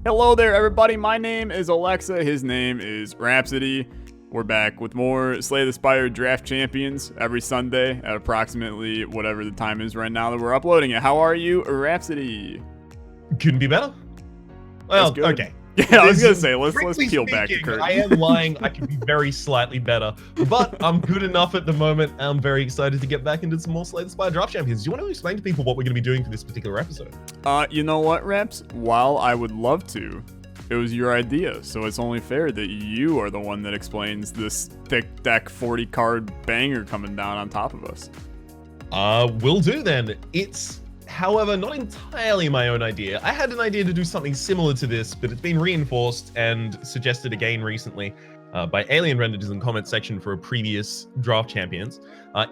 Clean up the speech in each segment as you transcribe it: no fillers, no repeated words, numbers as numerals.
Hello there, everybody. My name is Olexa. His name is Rhapsody. We're back with more Slay the Spire Draft Champions every Sunday at approximately whatever the time is right now that we're uploading it. How are you, Rhapsody? Couldn't be better. Well, okay. Yeah, I was gonna say, let's peel back the curtain. I am lying. I can be very slightly better, but I'm good enough at the moment. I'm very excited to get back into some more Slay the Spire Draft Champions. Do you want to explain to people what we're going to be doing for this particular episode? You know what, Raps? While I would love to, it was your idea, so it's only fair that you are the one that explains this thick deck 40 card banger coming down on top of us. Will do then. It's, however, not entirely my own idea. I had an idea to do something similar to this, but it's been reinforced and suggested again recently by Alien Rendered in the comment section for a previous Draft Champions.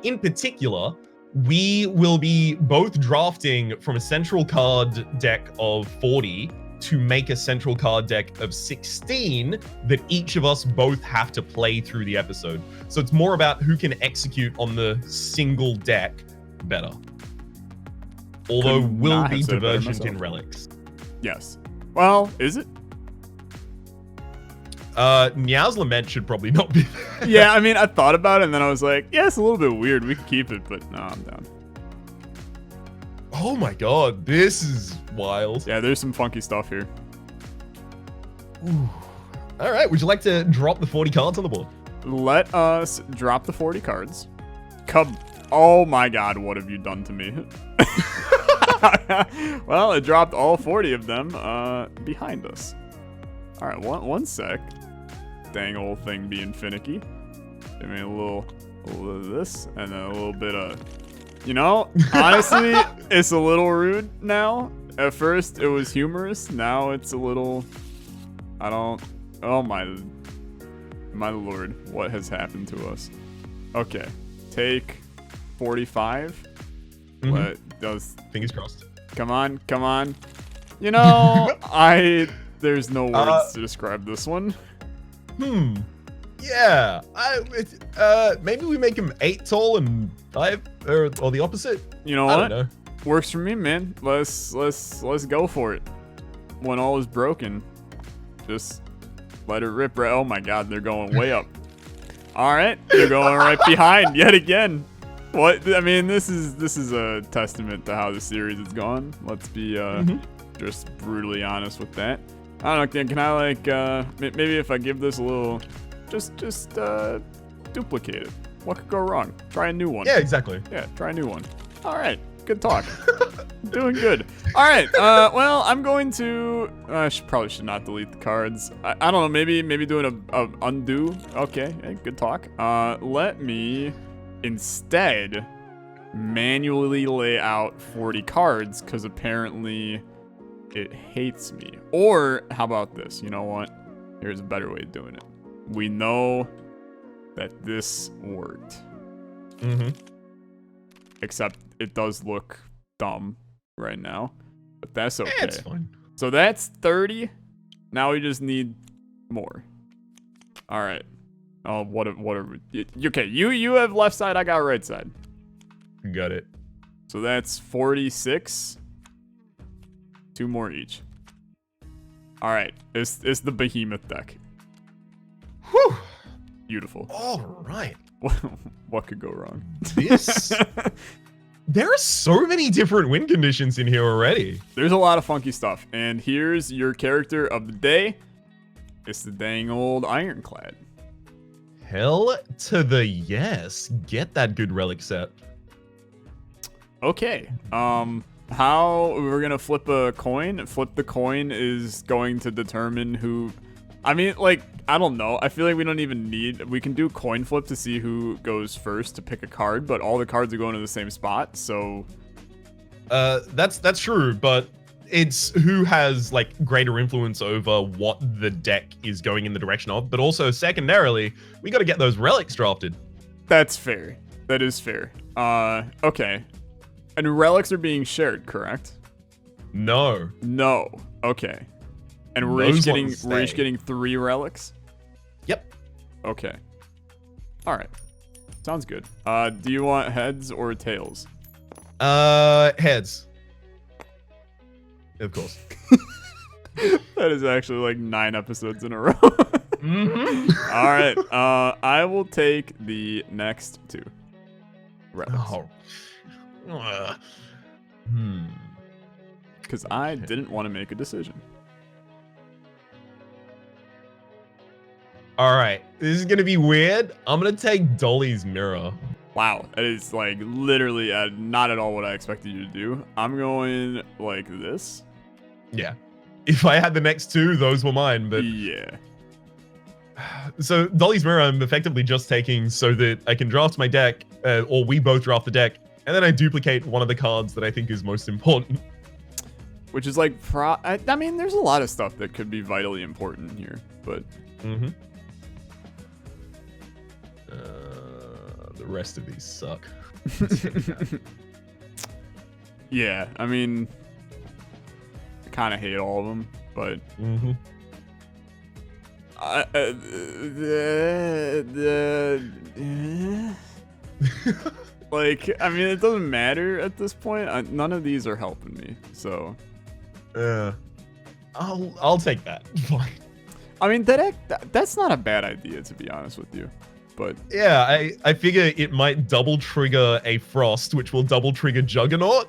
In particular, we will be both drafting from a central card deck of 40 to make a central card deck of 16 that each of us both have to play through the episode. So it's more about who can execute on the single deck better. Although will be divergent in relics. Yes. Well, is it? Meow's Lament should probably not be there. Yeah, I mean, I thought about it and then I was like, yeah, it's a little bit weird. We can keep it, but no, I'm down. Oh my god, this is wild. Yeah, there's some funky stuff here. Ooh. All right, would you like to drop the 40 cards on the board? Let us drop the 40 cards. Oh my god, what have you done to me? Well, it dropped all 40 of them behind us. All right, one sec. Dang old thing being finicky. Give me a little of this and then a little bit of... You know, honestly, it's a little rude now. At first, it was humorous. Now it's a little... Oh my lord, what has happened to us? Okay, take 45. Fingers crossed. Come on. You know, there's no words to describe this one. Yeah, maybe we make him 8 tall and 5, or the opposite. You know what? Don't know. Works for me, man. Let's go for it. When all is broken, just let it rip. Right? Oh my God, they're going way up. All right, they're going right behind yet again. What? I mean, this is a testament to how the series has gone. Let's be just brutally honest with that. I don't know. Can I like maybe if I give this a little, just duplicate it? What could go wrong? Try a new one. Yeah, exactly. Yeah, try a new one. All right, good talk. Doing good. All right. Well, I'm going to. I probably should not delete the cards. I don't know. Maybe doing a undo. Okay, hey, good talk. Let me instead manually lay out 40 cards because apparently it hates me. Or how about this? You know what? Here's a better way of doing it. We know that this worked. Except it does look dumb right now, but that's okay. It's fine. So that's 30. Now we just need more. All right. Oh, what are we? Okay, you have left side, I got right side. Got it. So that's 46. 2 more each. All right, it's the behemoth deck. Whew. Beautiful. All right. What could go wrong? There are so many different win conditions in here already. There's a lot of funky stuff, and here's your character of the day. It's the dang old Ironclad. Hell to the yes. Get that good relic set. Okay. How we're gonna flip a coin? Flip the coin is going to determine who. I mean, like, I don't know. I feel like we don't even need. We can do coin flip to see who goes first to pick a card, but all the cards are going to the same spot. So. That's true, but it's who has like greater influence over what the deck is going in the direction of, but also secondarily, we got to get those relics drafted. That's fair. That is fair. Okay. And relics are being shared, correct? No. Okay. And we're each getting 3 relics? Yep. Okay. All right. Sounds good. Do you want heads or tails? Heads. Of course. That is actually like 9 episodes in a row. Mm-hmm. All right. I will take the next 2 relics. Oh. Because I didn't want to make a decision. All right. This is going to be weird. I'm going to take Dolly's mirror. Wow. That is like literally not at all what I expected you to do. I'm going like this. Yeah. If I had the next 2, those were mine. But yeah. So Dolly's mirror, I'm effectively just taking so that I can draft my deck, or we both draft the deck, and then I duplicate one of the cards that I think is most important. Which is like, I mean, there's a lot of stuff that could be vitally important here, but. Mm-hmm. The rest of these suck. Yeah, I mean, I kind of hate all of them, but. Mm-hmm. Like, I mean, it doesn't matter at this point. None of these are helping me, so. I'll take that. Fine. I mean, that's not a bad idea, to be honest with you. But yeah, I figure it might double trigger a Frost, which will double trigger Juggernaut.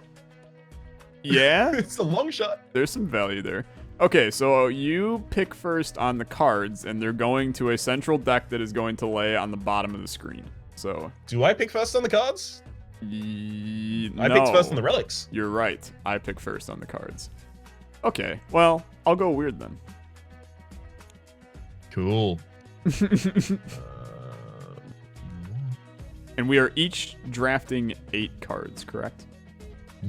yeah, It's a long shot. there's some value there. Okay, so you pick first on the cards, and they're going to a central deck that is going to lay on the bottom of the screen. So Do I pick first on the cards? I picked first on the relics. You're right. I pick first on the cards. Okay, well, I'll go weird then. Cool. And we are each drafting 8 cards, correct?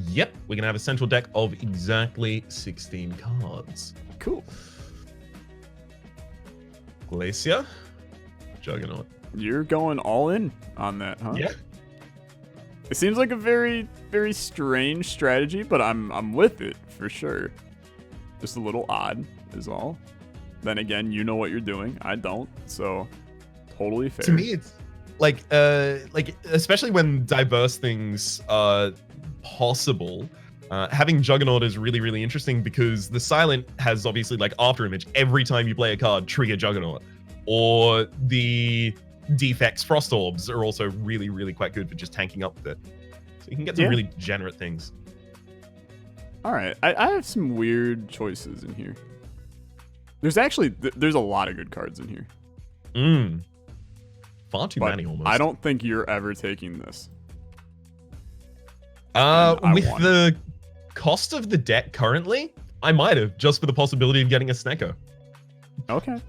Yep, we're gonna have a central deck of exactly 16 cards. Cool. Glacier, Juggernaut. You're going all in on that, huh? Yeah. It seems like a very, very strange strategy, but I'm with it for sure. Just a little odd is all. Then again, you know what you're doing. I don't, so totally fair. To me, it's like especially when diverse things are possible. Having Juggernaut is really, really interesting because the Silent has obviously like after image every time you play a card, trigger Juggernaut, or the defects Frost Orbs are also really, really quite good for just tanking up with it. So you can get some really degenerate things. All right, I have some weird choices in here. There's actually there's a lot of good cards in here. Far too But many almost. I don't think you're ever taking this. With want the cost of the deck currently, I might have, just for the possibility of getting a Snecko. Okay.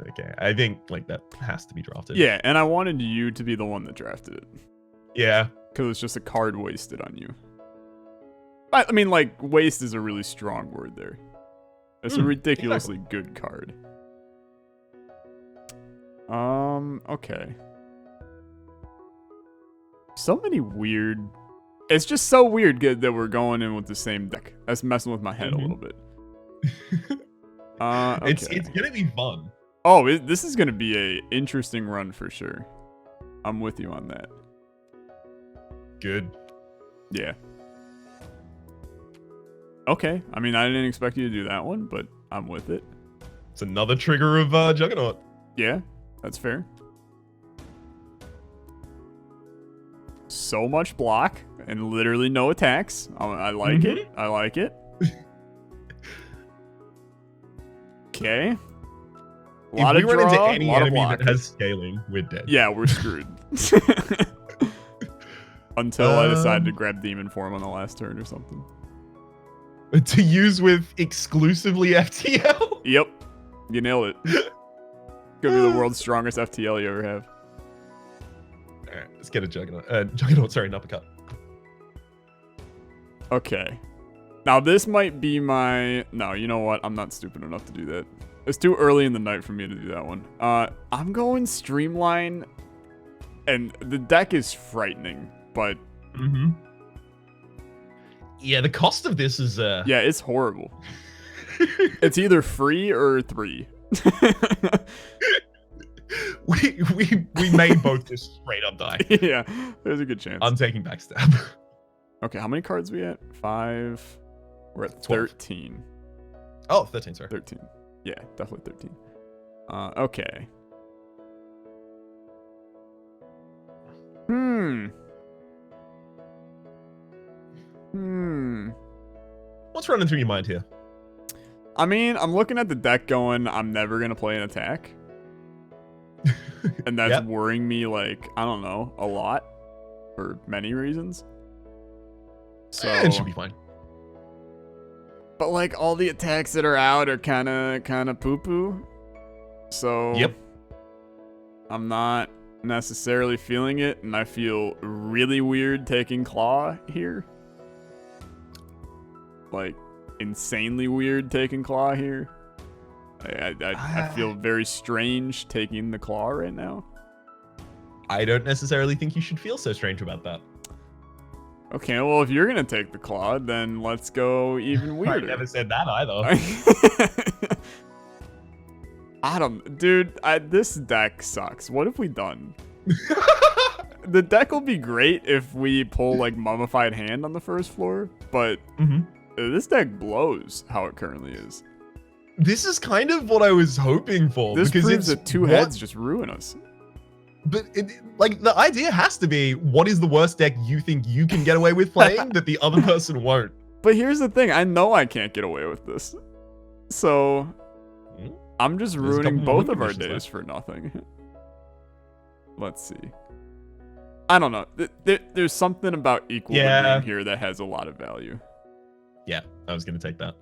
Okay, I think like that has to be drafted. Yeah, and I wanted you to be the one that drafted it. Yeah. Because it's just a card wasted on you. I mean, like, waste is a really strong word there. It's a ridiculously good card. Okay. So many weird... It's just so weird that we're going in with the same deck. That's messing with my head a little bit. Okay. It's gonna be fun. Oh, this is gonna be a interesting run for sure. I'm with you on that. Good. Yeah. Okay. I mean, I didn't expect you to do that one, but I'm with it. It's another trigger of Juggernaut. Yeah, that's fair. So much block and literally no attacks. I like it. I like it. Okay. A lot if of we run draw, into any lot of enemy block. that has scaling, we're dead. Yeah, we're screwed. Until I decided to grab Demon Form on the last turn or something. To use with exclusively FTL? Yep. You nailed it. Could be the world's strongest FTL you ever have. Alright, let's get a Juggernaut. Juggernaut, sorry, an uppercut. Okay. Now this might be my... No, you know what? I'm not stupid enough to do that. It's too early in the night for me to do that one. I'm going Streamline. And the deck is frightening, but... Yeah, the cost of this is... Yeah, it's horrible. It's either free or 3. we may both just straight up die. Yeah, there's a good chance. I'm taking Backstab. Okay, how many cards we at? 5. We're at 12. 13. Oh, 13, sorry. 13. Yeah, definitely 13. Okay. What's running through your mind here? I mean, I'm looking at the deck going, I'm never going to play an attack. And that's Yep. worrying me, like, I don't know, a lot. For many reasons. So, It should be fine. but like, all the attacks that are out are kind of poo-poo. So, Yep. I'm not necessarily feeling it, and I feel really weird taking Claw here. Like, insanely weird taking Claw here. I feel very strange taking the Claw right now. I don't necessarily think you should feel so strange about that. Okay, well, if you're gonna take the Claw, then let's go even I weirder. never said that either. Dude, this deck sucks. What have we done? The deck will be great if we pull like Mummified Hand on the first floor, but this deck blows how it currently is. This is kind of what I was hoping for. This because proves it's that two heads just ruin us. But like the idea has to be, what is the worst deck you think you can get away with playing that the other person won't? But here's the thing, I know I can't get away with this. So I'm just ruining both of our days for nothing. Let's see. I don't know. There's something about equilibrium here that has a lot of value. Yeah, I was going to take that.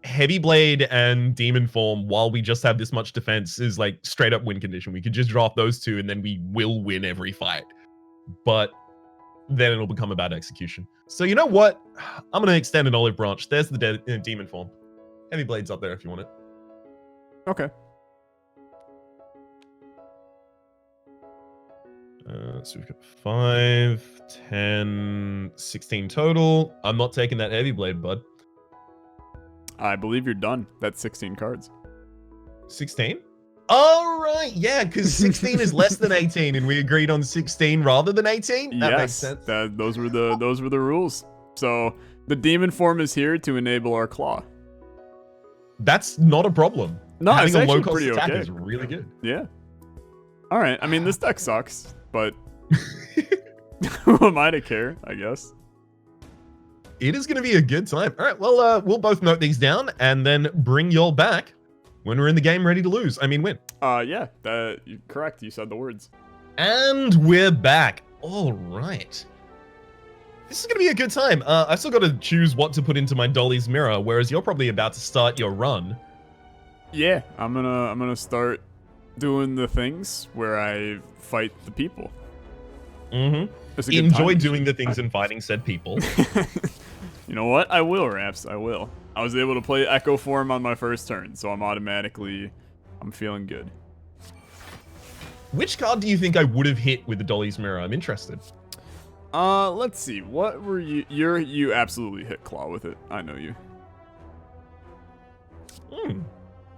Heavy Blade and Demon Form, while we just have this much defense, is like straight up win condition. We could just drop those two and then we will win every fight. But then it'll become about execution. So you know what? I'm going to extend an Olive Branch. There's the Demon Form. Heavy Blade's up there if you want it. Okay. So we've got 5, 10, 16 total. I'm not taking that Heavy Blade, bud. I believe you're done. That's 16 cards. 16? All right, yeah, because 16 is less than 18, and we agreed on 16 rather than 18. That makes sense. Those were the rules. So the Demon Form is here to enable our Claw. That's not a problem. No, having it's a actually low cost pretty attack okay. is really good. Yeah. All right. I mean, this deck sucks, but who am I to care? I guess. It is going to be a good time. All right, well, we'll both note these down and then bring y'all back when we're in the game ready to lose. I mean, win. Yeah, you're correct. You said the words. And we're back. All right. This is going to be a good time. I've still got to choose what to put into my Dolly's Mirror, whereas you're probably about to start your run. Yeah, I'm gonna start doing the things where I fight the people. Enjoy doing the things and fighting said people. You know what? I will, Raps. I will. I was able to play Echo Form on my first turn, so I'm feeling good. Which card do you think I would have hit with the Dolly's Mirror? I'm interested. Let's see. What were you? You absolutely hit Claw with it. I know you.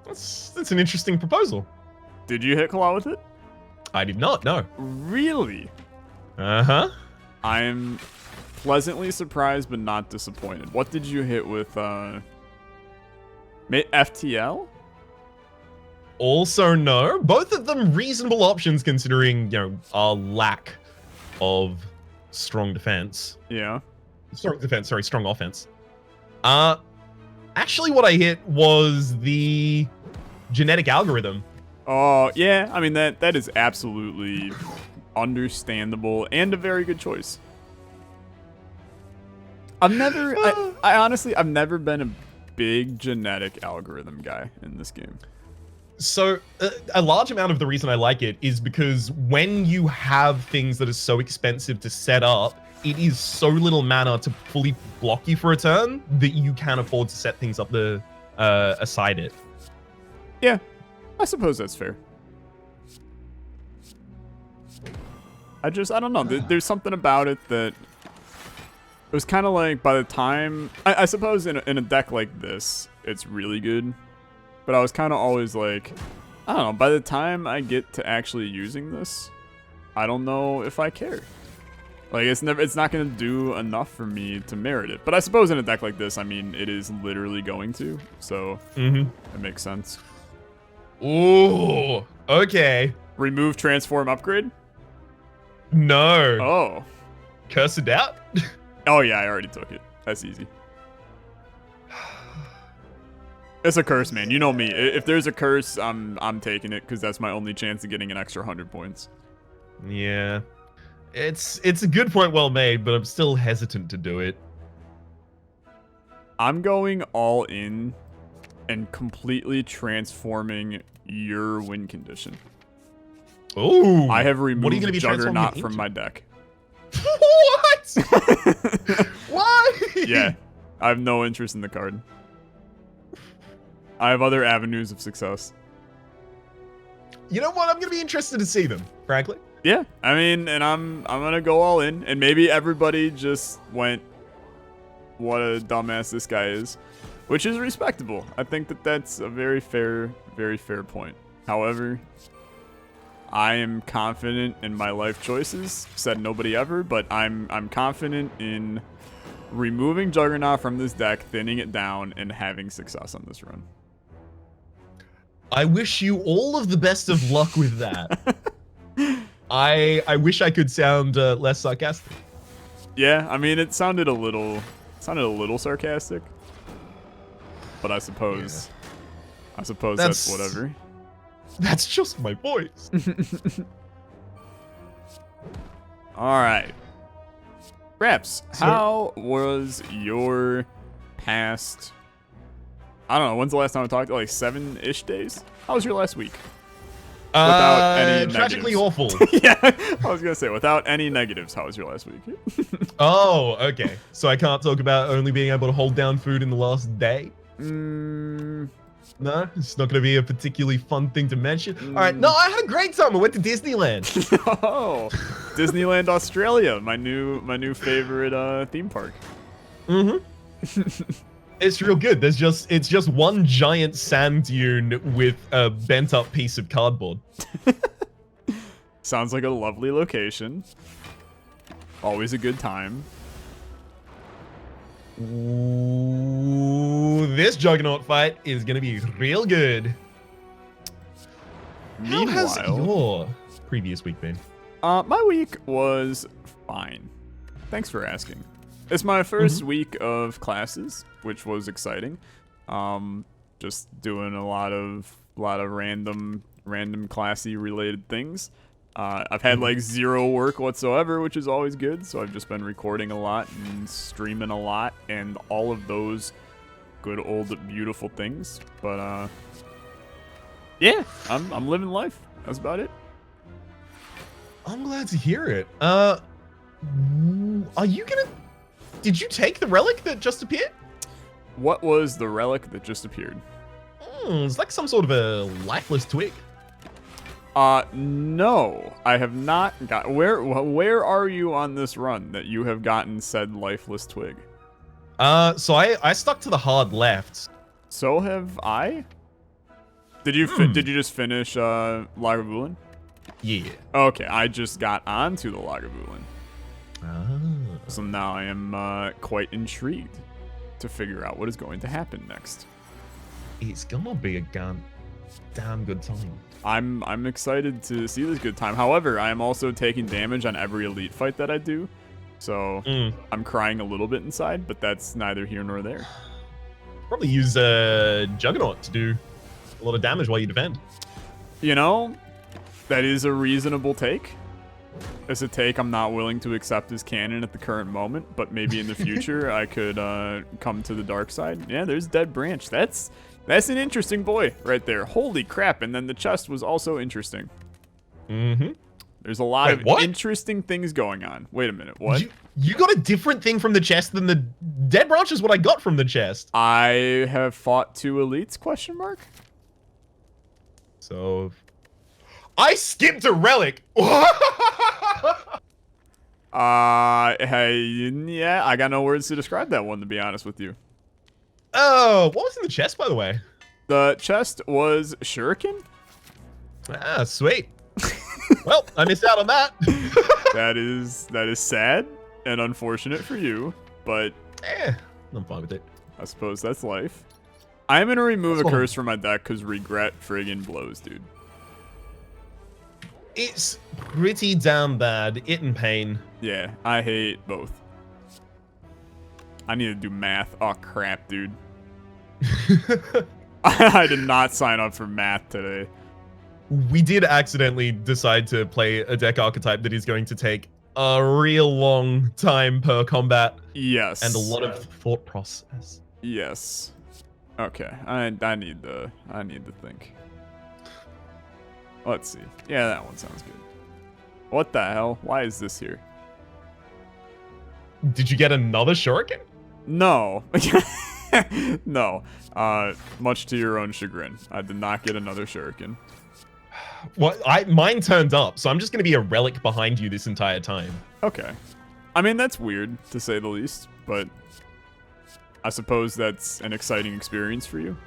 That's an interesting proposal. Did you hit Claw with it? I did not, no. Really? Uh-huh. I'm pleasantly surprised but not disappointed. What did you hit with FTL? Also no. Both of them reasonable options considering, our lack of strong defense. Yeah. Strong offense. Actually what I hit was the genetic algorithm. Oh, yeah. I mean, that is absolutely understandable and a very good choice. I honestly, I've never been a big genetic algorithm guy in this game. So a large amount of the reason I like it is because when you have things that are so expensive to set up, it is so little mana to fully block you for a turn that you can afford to set things up aside it. Yeah, I suppose that's fair. I don't know. There's something about it that it was kind of like by the time I suppose in a deck like this, it's really good. But I was kind of always like, I don't know. By the time I get to actually using this, I don't know if I care. Like, it's not going to do enough for me to merit it. But I suppose in a deck like this, I mean, it is literally going to. So, it makes sense. Ooh, okay. Remove, transform, upgrade? No. Oh. Curse it out? Oh, yeah, I already took it. That's easy. It's a curse, man. You know me. If there's a curse, I'm taking it because that's my only chance of getting an extra 100 points. Yeah. It's a good point well made, but I'm still hesitant to do it. I'm going all in and completely transforming your win condition. Oh. I have removed what are you gonna be Juggernaut from my deck. What? Why? Yeah. I have no interest in the card. I have other avenues of success. You know what? I'm gonna be interested to see them, frankly. Yeah, I mean, and I'm gonna go all in, and maybe everybody just went, "What a dumbass this guy is," which is respectable. I think that that's a very fair point. However, I am confident in my life choices. Said nobody ever, but I'm confident in removing Juggernaut from this deck, thinning it down, and having success on this run. I wish you all of the best of luck with that. I wish I could sound less sarcastic. Yeah, I mean, it sounded a little sarcastic, but I suppose that's whatever. That's just my voice. All right, Raps, how was your past? I don't know. When's the last time I talked? Like 7-ish days. How was your last week? Without any tragically negatives. awful. Yeah, I was gonna say without any negatives. How was your last week? Oh, okay. So I can't talk about only being able to hold down food in the last day? No, it's not gonna be a particularly fun thing to mention. All right, no, I had a great time. I went to Disneyland. Oh, Disneyland Australia, my new favorite theme park. It's real good. It's just one giant sand dune with a bent up piece of cardboard. Sounds like a lovely location. Always a good time. Ooh, this Juggernaut fight is gonna be real good. Meanwhile, how has your previous week been? My week was fine. Thanks for asking. It's my first week of classes, which was exciting. Just doing a lot of random classy related things. I've had like zero work whatsoever, which is always good. So I've just been recording a lot and streaming a lot and all of those good old beautiful things. But yeah, I'm living life. That's about it. I'm glad to hear it. Are you gonna? Did you take the relic that just appeared? What was the relic that just appeared? It's like some sort of a lifeless twig. No, I have not got. Where are you on this run that you have gotten said lifeless twig? So I stuck to the hard left. So have I. Did you did you just finish Lagavulin? Yeah. Okay, I just got onto the Lagavulin. Ah. So now I am quite intrigued to figure out what is going to happen next. It's gonna be a damn good time. I'm excited to see this good time. However, I am also taking damage on every elite fight that I do. So I'm crying a little bit inside, but that's neither here nor there. Probably use Juggernaut to do a lot of damage while you defend. You know, that is a reasonable take. It's a take I'm not willing to accept as canon at the current moment, but maybe in the future I could come to the dark side. Yeah, there's Dead Branch. That's an interesting boy right there. Holy crap, and then the chest was also interesting. There's a lot of interesting things going on. Wait a minute, what? You got a different thing from the chest than the Dead Branch is what I got from the chest. I have fought 2 elites, question mark? So... I skipped a relic! Hey, yeah, I got no words to describe that one, to be honest with you. Oh, what was in the chest, by the way? The chest was shuriken? Ah, sweet. Well, I missed out on that. That is sad and unfortunate for you, but I'm fine with it. I suppose that's life. I'm gonna remove That's a what curse from my deck because regret friggin' blows, dude. It's pretty damn bad. It and pain. Yeah, I hate both. I need to do math. Oh crap, dude. I did not sign up for math today. We did accidentally decide to play a deck archetype that is going to take a real long time per combat. Yes. And a lot of thought process. Yes. Okay. I need to think. Let's see. Yeah, that one sounds good. What the hell? Why is this here? Did you get another shuriken? No. No. Much to your own chagrin. I did not get another shuriken. Well, mine turned up, so I'm just gonna be a relic behind you this entire time. Okay. I mean, that's weird, to say the least, but I suppose that's an exciting experience for you.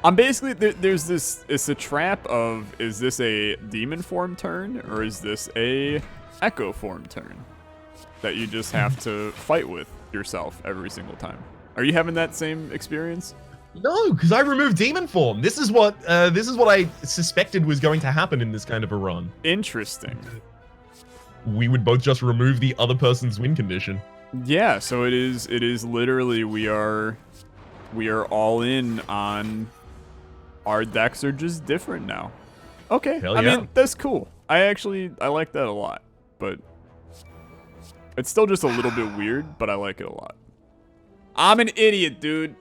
I'm basically, there's this, it's a trap of, is this a demon form turn, or is this a echo form turn that you just have to fight with yourself every single time? Are you having that same experience? No, because I removed demon form. This is what I suspected was going to happen in this kind of a run. Interesting. We would both just remove the other person's win condition. Yeah, so it is literally we are all in on our decks are just different now. Okay. Hell I yeah. mean, that's cool. I like that a lot, but it's still just a little bit weird, but I like it a lot. I'm an idiot, dude.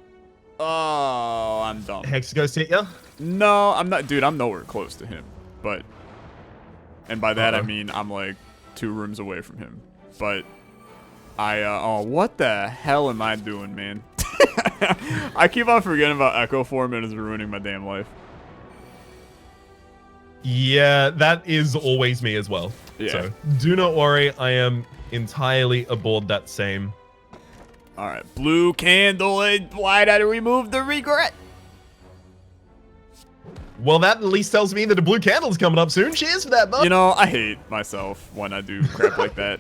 Oh, I'm dumb. Hex goes hit ya? No, I'm not, dude. I'm nowhere close to him, but, and by that I mean I'm like 2 rooms away from him. But oh, what the hell am I doing, man? I keep on forgetting about Echo Form and it's ruining my damn life. Yeah, that is always me as well. Yeah. So do not worry, I am entirely aboard that same. All right, blue candle. Why did I remove the regret? Well, that at least tells me that a blue candle's coming up soon. Cheers for that, bud. You know, I hate myself when I do crap like that.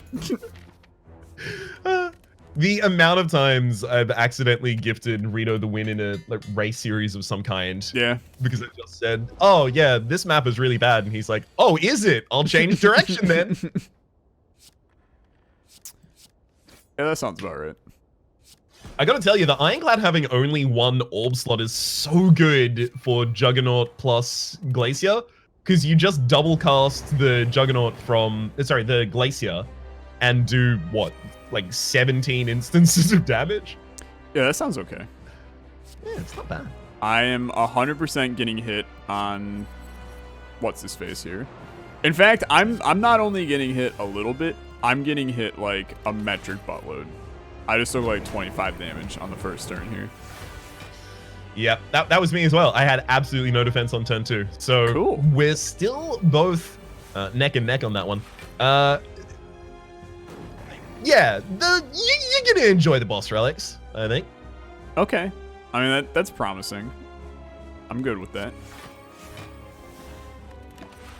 The amount of times I've accidentally gifted Rito the win in a race series of some kind. Yeah. Because I just said, oh, yeah, this map is really bad. And he's like, oh, is it? I'll change direction then. Yeah, that sounds about right. I gotta tell you, the Ironclad having only 1 orb slot is so good for Juggernaut plus Glacier. Because you just double cast the Juggernaut from, the Glacier, and do, what, like 17 instances of damage? Yeah, that sounds okay. Yeah, it's not bad. I am 100% getting hit on what's his face here. In fact, I'm not only getting hit a little bit, I'm getting hit like a metric buttload. I just took like 25 damage on the first turn here. Yeah, that was me as well. I had absolutely no defense on turn 2. So cool. We're still both neck and neck on that one. Yeah, you're gonna enjoy the boss relics, I think. Okay. I mean, that's promising. I'm good with that.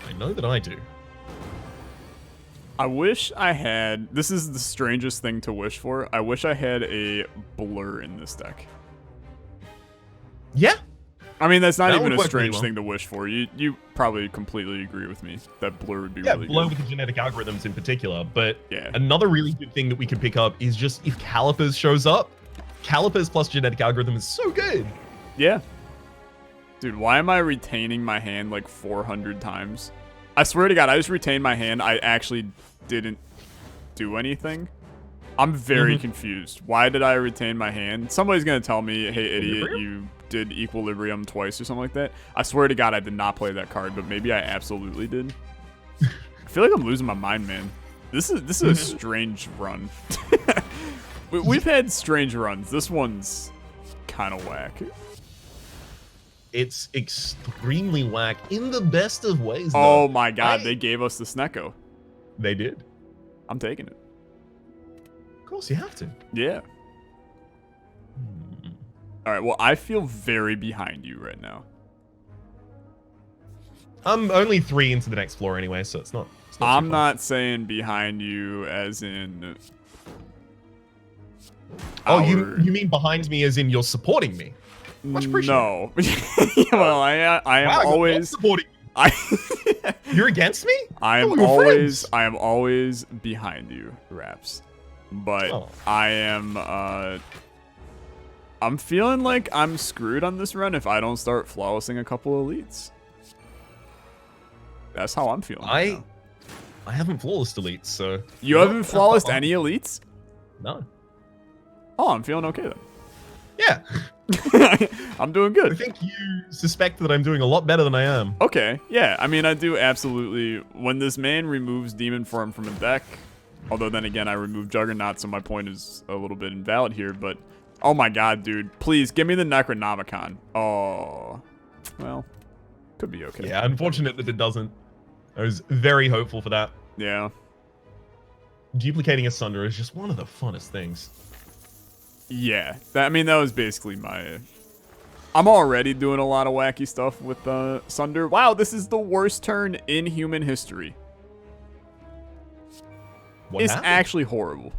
I know that I do. I wish I had... This is the strangest thing to wish for. I wish I had a blur in this deck. Yeah. I mean, that's not That even would a work strange really well. thing to wish for. You probably completely agree with me that blur would be Yeah, really blow good. with the genetic algorithms in particular. But Yeah. another really good thing that we could pick up is just if Calipers shows up. Calipers plus genetic algorithm is so good. Yeah. Dude, why am I retaining my hand like 400 times? I swear to God, I just retained my hand. I actually didn't do anything. I'm very confused. Why did I retain my hand? Somebody's going to tell me, hey, idiot, you did Equilibrium twice or something like that. I swear to God, I did not play that card, but maybe I absolutely did. I feel like I'm losing my mind, man. This is a strange run. We've had strange runs. This one's kind of whack. It's extremely whack in the best of ways, though. Oh my God, they gave us the Snecko. They did. I'm taking it. Of course, you have to. Yeah. All right, well, I feel very behind you right now. I'm only 3 into the next floor anyway, so it's not too I'm far. not saying behind you as in. Oh, our- you mean behind me as in you're supporting me? Much appreciated. No. Well, I am Wow, you're not always. supporting me. You're against me? I Oh, am we're always. friends. I am always behind you, Raps. But Oh. I am. I'm feeling like I'm screwed on this run if I don't start flawlessing a couple elites. That's how I'm feeling. right now. I haven't flawless deletes, so You haven't flawlessed any elites? No. Oh, I'm feeling okay then. Yeah. I'm doing I good. think you suspect that I'm doing a lot better than I am. Okay, yeah. I mean, I do absolutely. When this man removes Demon Form from a deck, although then again, I removed Juggernaut, so my point is a little bit invalid here. But oh my god, dude, please give me the Necronomicon. Oh, well, could be okay. Yeah, unfortunate that it doesn't. I was very hopeful for that. Yeah. Duplicating Asunder is just one of the funnest things. Yeah. I mean, that was basically my. I'm already doing a lot of wacky stuff with Sunder. Wow, this is the worst turn in human history. What It's happened? actually horrible.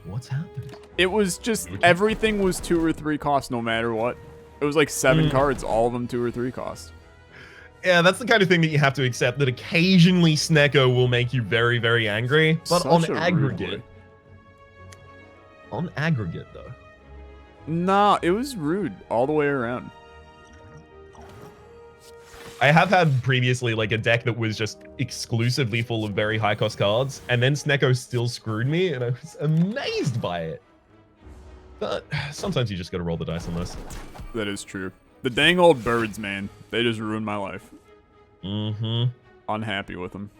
What's happened? It was just everything was 2 or 3 cost no matter what. It was like 7 cards, all of them 2 or 3 cost. Yeah, that's the kind of thing that you have to accept, that occasionally Snecko will make you very, very angry. But Such on a rude aggregate... boy. On aggregate, though. Nah, it was rude all the way around. I have had previously like a deck that was just exclusively full of very high cost cards, and then Snecko still screwed me, and I was amazed by it. But sometimes you just gotta roll the dice on this. That is true. The dang old birds, man. They just ruined my life. Mm-hmm. Unhappy with them.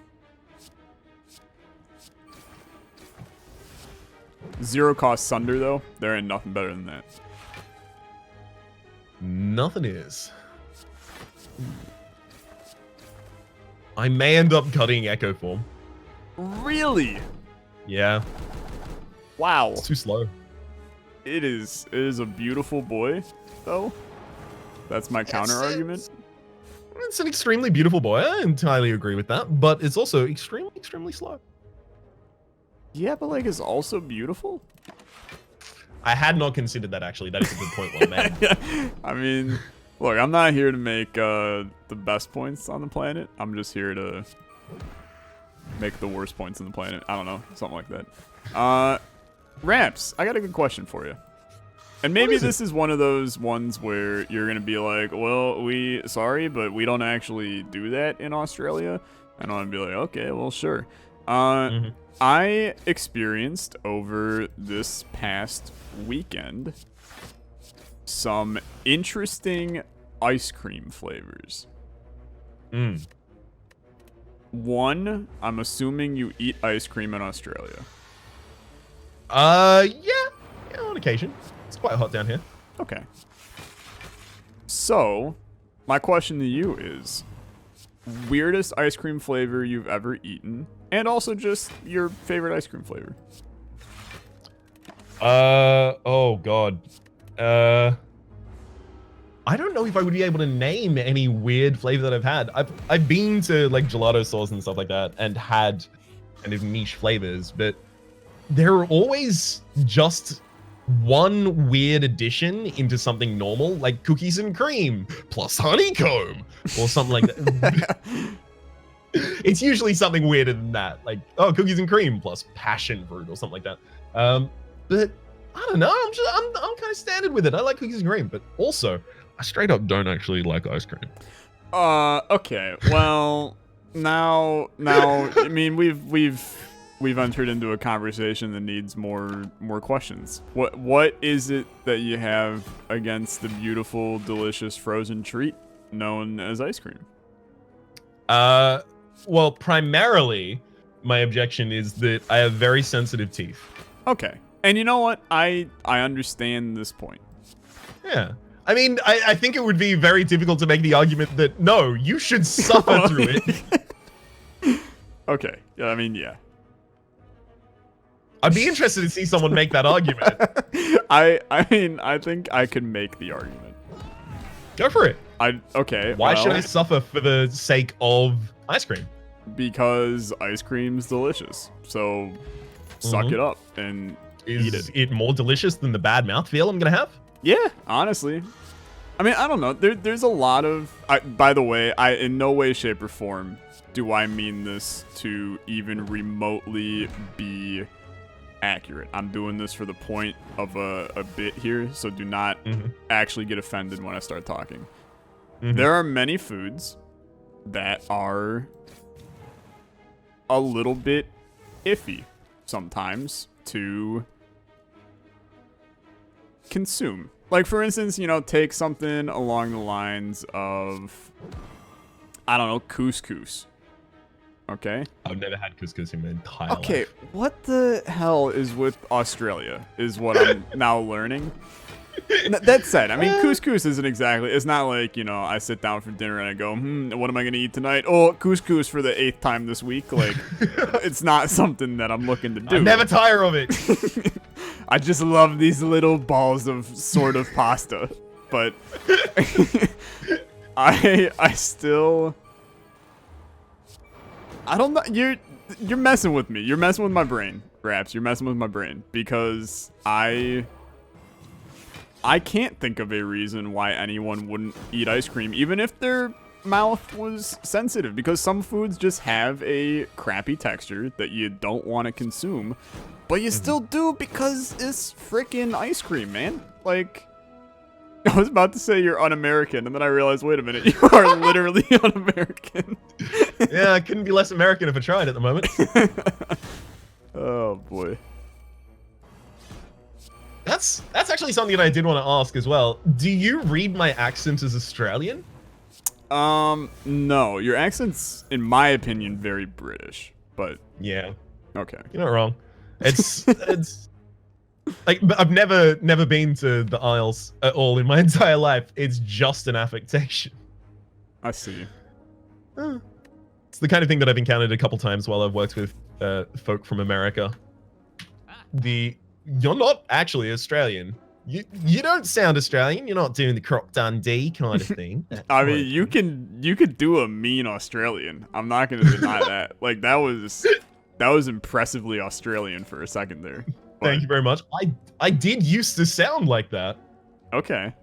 0 cost Sunder, though. There ain't nothing better than that. Nothing is. I may end up cutting Echo Form. Really? Yeah, Wow. it's too slow. It is a beautiful boy, though. That's my counter argument. It's an extremely beautiful boy. I entirely agree with that, but it's also extremely, extremely slow. Yeah, but like it's also beautiful. I had not considered that, actually. That is a good point well made. I mean, look, I'm not here to make the best points on the planet. I'm just here to make the worst points on the planet. I don't know, something like that. Ramps, I got a good question for you. And maybe this is one of those ones where you're gonna be like, well, sorry, but we don't actually do that in Australia. And I'm gonna be like, okay, well, sure. I experienced over this past weekend some interesting ice cream flavors. One, I'm assuming you eat ice cream in Australia. Yeah, on occasion. It's quite hot down here. Okay. So, my question to you is, weirdest ice cream flavor you've ever eaten, and also just your favorite ice cream flavor. Oh god. I don't know if I would be able to name any weird flavor that I've had. I've been to like gelato stores and stuff like that and had kind of niche flavors, but there are always just one weird addition into something normal, like cookies and cream plus honeycomb or something like that. It's usually something weirder than that, like, oh, cookies and cream plus passion fruit or something like that. But I don't know. I'm kind of standard with it. I like cookies and cream, but also I straight up don't actually like ice cream. Okay. Well, now, I mean, we've entered into a conversation that needs more questions. What is it that you have against the beautiful, delicious frozen treat known as ice cream? Well, primarily, my objection is that I have very sensitive teeth. Okay. And you know what? I understand this point. Yeah. I mean, I think it would be very difficult to make the argument that, no, you should suffer through it. Okay. Yeah, I mean, yeah. I'd be interested to see someone make that argument. I mean, I think I could make the argument. Go for it. Okay. Why should I well, suffer for the sake of ice cream? Because ice cream's delicious. So suck it up and eat Is it. it more delicious than the bad mouthfeel I'm gonna have? Yeah, honestly. I mean, I don't know. There's a lot of. By the way, I in no way, shape, or form do I mean this to even remotely be accurate. I'm doing this for the point of a bit here, so do not actually get offended when I start talking. There are many foods that are a little bit iffy sometimes to consume. Like, for instance, take something along the lines of, I don't know, couscous. Okay? I've never had couscous in my entire life. Okay, what the hell is with Australia is what I'm now learning. That said, I mean, couscous isn't exactly, it's not like, I sit down for dinner and I go, what am I going to eat tonight? Oh, couscous for the 8th time this week. Like, it's not something that I'm looking to do. I never tire of it. I just love these little balls of sort of pasta. But I still, I don't know. You're messing with me. You're messing with my brain, Raps. You're messing with my brain because I can't think of a reason why anyone wouldn't eat ice cream, even if their mouth was sensitive, because some foods just have a crappy texture that you don't want to consume, but you still do because it's freaking ice cream, man. Like, I was about to say you're un-American, and then I realized, wait a minute, you are literally un-American. Yeah, I couldn't be less American if I tried at the moment. Oh, boy. That's actually something that I did want to ask as well. Do you read my accent as Australian? No. Your accent's, in my opinion, very British, but... Yeah. Okay. You're not wrong. It's like, I've never been to the Isles at all in my entire life. It's just an affectation. I see. It's the kind of thing that I've encountered a couple times while I've worked with folk from America. You're not actually Australian. You don't sound Australian. You're not doing the Croc Dundee kind of thing. I mean, you could do a mean Australian. I'm not gonna deny that. Like, that was impressively Australian for a second there. But, thank you very much. I did used to sound like that. Okay.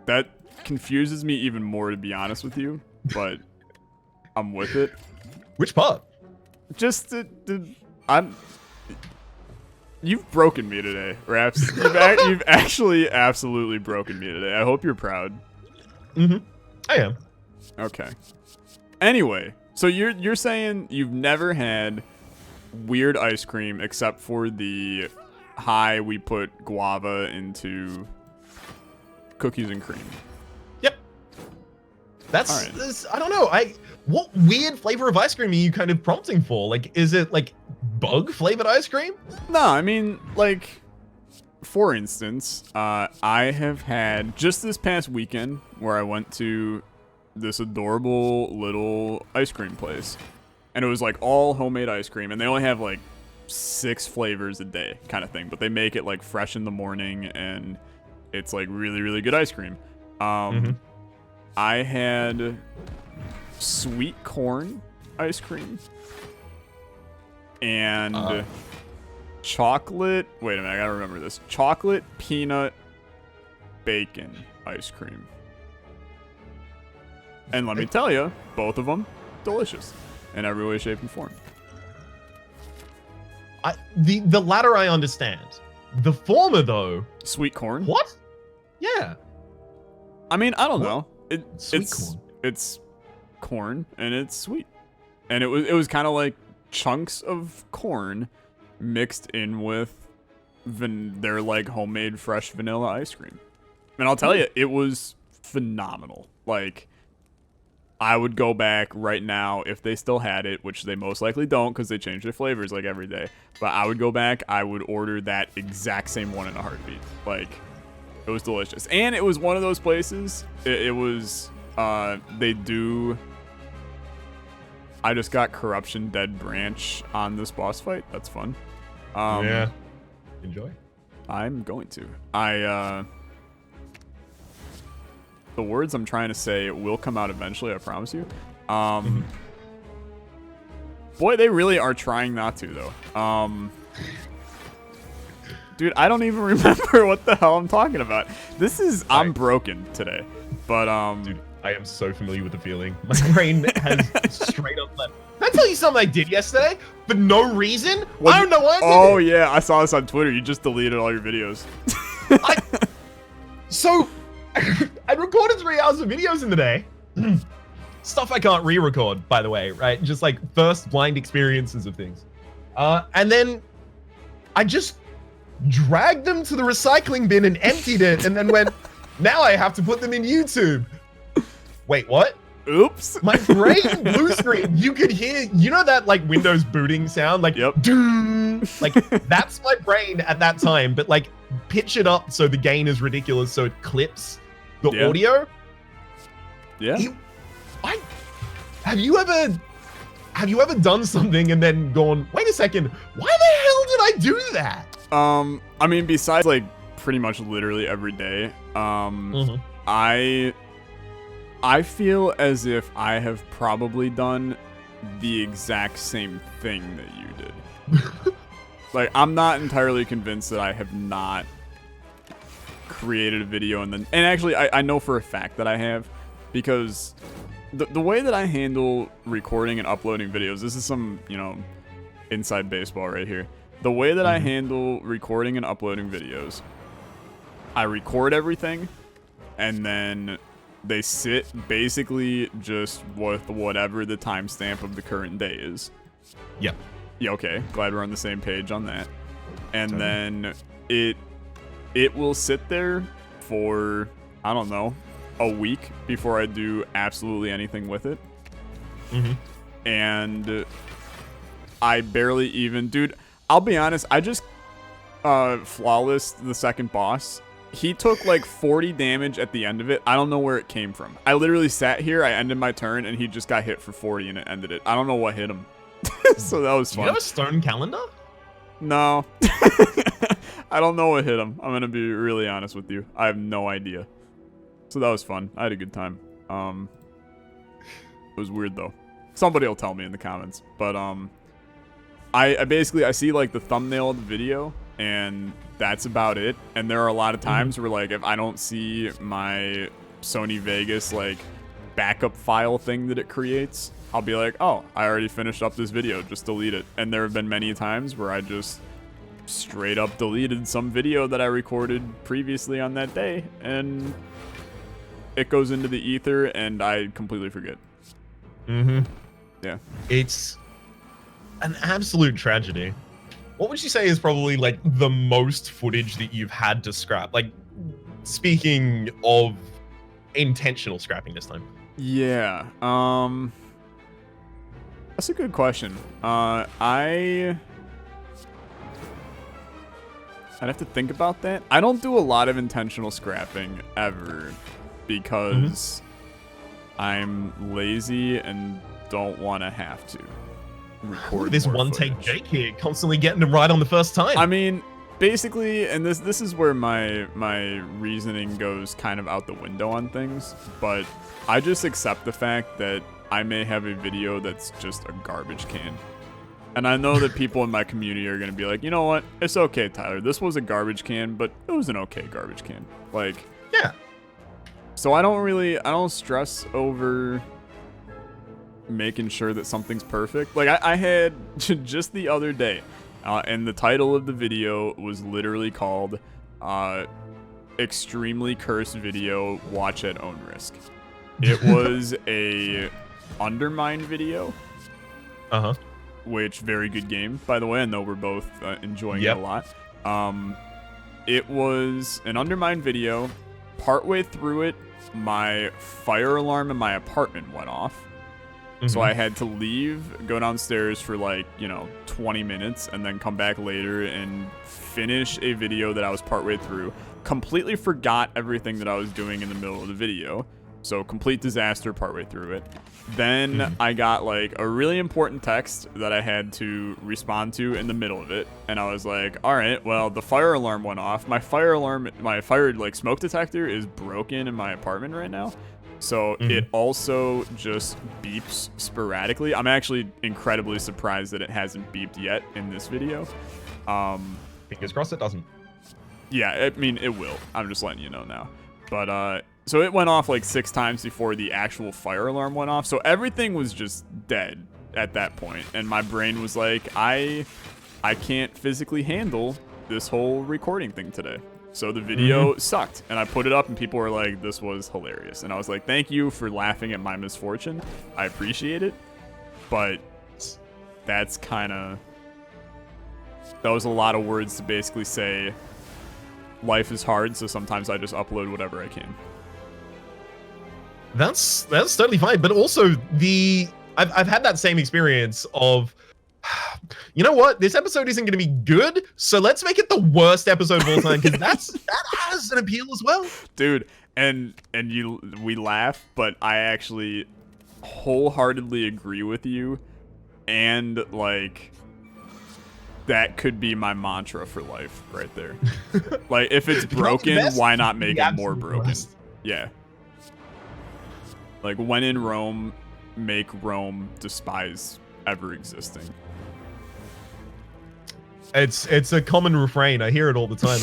That confuses me even more, to be honest with you, but I'm with it. Which part? Just you've broken me today, Raps. You've actually absolutely broken me today. I hope you're proud. I am. Okay. Anyway, so you're saying you've never had weird ice cream except for the high we put guava into cookies and cream. Yep. That's, All right. I don't know. What weird flavor of ice cream are you kind of prompting for? Like, is it like bug flavored ice cream? No, I mean, like, for instance, I have had just this past weekend where I went to this adorable little ice cream place, and it was like all homemade ice cream, and they only have like 6 flavors a day kind of thing, but they make it like fresh in the morning, and it's like really, really good ice cream. I had sweet corn ice cream and chocolate. Wait a minute, I gotta remember this. Chocolate peanut bacon ice cream. And let me tell you, both of them delicious in every way, shape, and form. The latter I understand. The former though. Sweet corn. What? Yeah. I mean, I don't What? know. Sweet corn. It's corn and it's sweet, and it was kind of like chunks of corn mixed in with their like homemade fresh vanilla ice cream. And I'll tell you, it was phenomenal. Like, I would go back right now if they still had it, which they most likely don't because they change their flavors like every day. But I would go back, I would order that exact same one in a heartbeat. Like, it was delicious. And it was one of those places, it was, they do, I just got Corruption Dead Branch on this boss fight. That's fun. Yeah. Enjoy. I'm going to. the words I'm trying to say will come out eventually, I promise you. Boy, they really are trying not to, though. Dude, I don't even remember what the hell I'm talking about. This is, I'm broken today. But, Dude, I am so familiar with the feeling. My brain has straight up left. Can I tell you something I did yesterday? For no reason? I don't know why I did Oh, it. yeah, I saw this on Twitter. You just deleted all your videos. So, I recorded 3 hours of videos in the day. Stuff I can't re-record, by the way, right? Just like first blind experiences of things. And then I just dragged them to the recycling bin and emptied it and then went, now I have to put them in YouTube. Wait, what? Oops. My brain blue screen. You could hear, you know that like Windows booting sound? Like, yep. Doo! Like that's my brain at that time, but like pitch it up so the gain is ridiculous so it clips the audio. Yeah. Have you ever done something and then gone, wait a second, why the hell did I do that? I mean, besides like pretty much literally every day, I feel as if I have probably done the exact same thing that you did. Like, I'm not entirely convinced that I have not created a video and actually I know for a fact that I have, because the way that I handle recording and uploading videos, this is some, you know, inside baseball right here. The way that I handle recording and uploading videos, I record everything and then they sit basically just with whatever the timestamp of the current day is. Yep. Yeah, okay. Glad we're on the same page on that. And then it will sit there for, I don't know, a week before I do absolutely anything with it. And I barely even, dude, I'll be honest, I just flawless the second boss. He took like 40 damage at the end of it. I don't know where it came from. I literally sat here, I ended my turn, and he just got hit for 40 and it ended it. I don't know what hit him. So that was fun. Do you have a stone calendar? No. I don't know what hit him. I'm going to be really honest with you. I have no idea. So that was fun. I had a good time. It was weird though. Somebody will tell me in the comments. But I basically, I see like the thumbnail of the video and that's about it. And there are a lot of times where like if I don't see my Sony Vegas like backup file thing that it creates, I'll be like, oh, I already finished up this video, just delete it. And there have been many times where I just straight up deleted some video that I recorded previously on that day and it goes into the ether and I completely forget. Yeah. It's an absolute tragedy. What would you say is probably like the most footage that you've had to scrap? Like, speaking of intentional scrapping this time. Yeah. That's a good question. I'd have to think about that. I don't do a lot of intentional scrapping ever because I'm lazy and don't want to have to record this more one footage. take Jake here, constantly getting them right on the first time. I mean, basically, and this is where my reasoning goes kind of out the window on things, but I just accept the fact that I may have a video that's just a garbage can. And I know that people in my community are going to be like, you know what? It's okay, Tyler. This was a garbage can, but it was an okay garbage can. Like, yeah. So I don't stress over making sure that something's perfect. Like I had just the other day, and the title of the video was literally called Extremely Cursed Video, Watch at Own Risk. It was a Undermine video. Which, very good game, by the way. I know we're both enjoying it a lot. It was an Undermine video. Partway through it, my fire alarm in my apartment went off. So I had to leave, go downstairs for like, 20 minutes, and then come back later and finish a video that I was partway through. Completely forgot everything that I was doing in the middle of the video. So complete disaster partway through it. Then I got like a really important text that I had to respond to in the middle of it. And I was like, all right, well, the fire alarm went off. My fire like smoke detector is broken in my apartment right now. So it also just beeps sporadically. I'm actually incredibly surprised that it hasn't beeped yet in this video. Fingers crossed it doesn't. Yeah, I mean, it will. I'm just letting you know now. But, so it went off like 6 times before the actual fire alarm went off. So everything was just dead at that point. And my brain was like, I can't physically handle this whole recording thing today. So the video sucked. And I put it up and people were like, this was hilarious. And I was like, thank you for laughing at my misfortune. I appreciate it. But that's kind of... That was a lot of words to basically say life is hard, so sometimes I just upload whatever I can. That's totally fine. But also I've had that same experience of, you know what? This episode isn't going to be good, so let's make it the worst episode of all time, because that has an appeal as well, dude. And we laugh, but I actually wholeheartedly agree with you, and like that could be my mantra for life right there. Like if it's broken, why not make it more broken? Yeah. Like when in Rome, make Rome despise ever existing. It's a common refrain. I hear it all the time.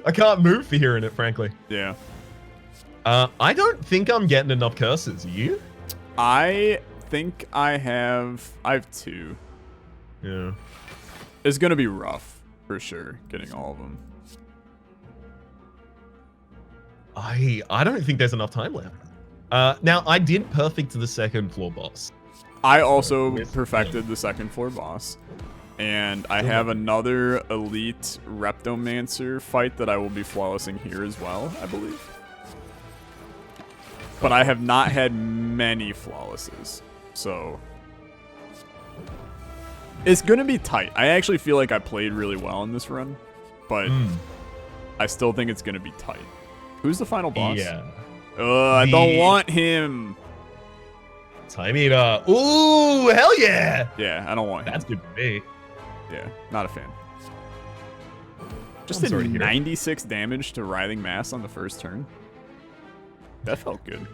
I can't move for hearing it, frankly. Yeah. I don't think I'm getting enough curses. You? I think I have 2. Yeah. It's gonna be rough for sure getting all of them. I don't think there's enough time left. Now I did perfect the second floor boss. I also perfected the second floor boss, and I have another elite Reptomancer fight that I will be flawlessing here as well, I believe. But I have not had many flawlesses, so it's gonna be tight. I actually feel like I played really well in this run, but I still think it's gonna be tight. Who's the final boss? Yeah. I don't want him. Time Eater. Ooh, hell yeah. Yeah, I don't want him. That's good for me. Yeah, not a fan. Just did 96 damage to Writhing Mass on the first turn. That felt good.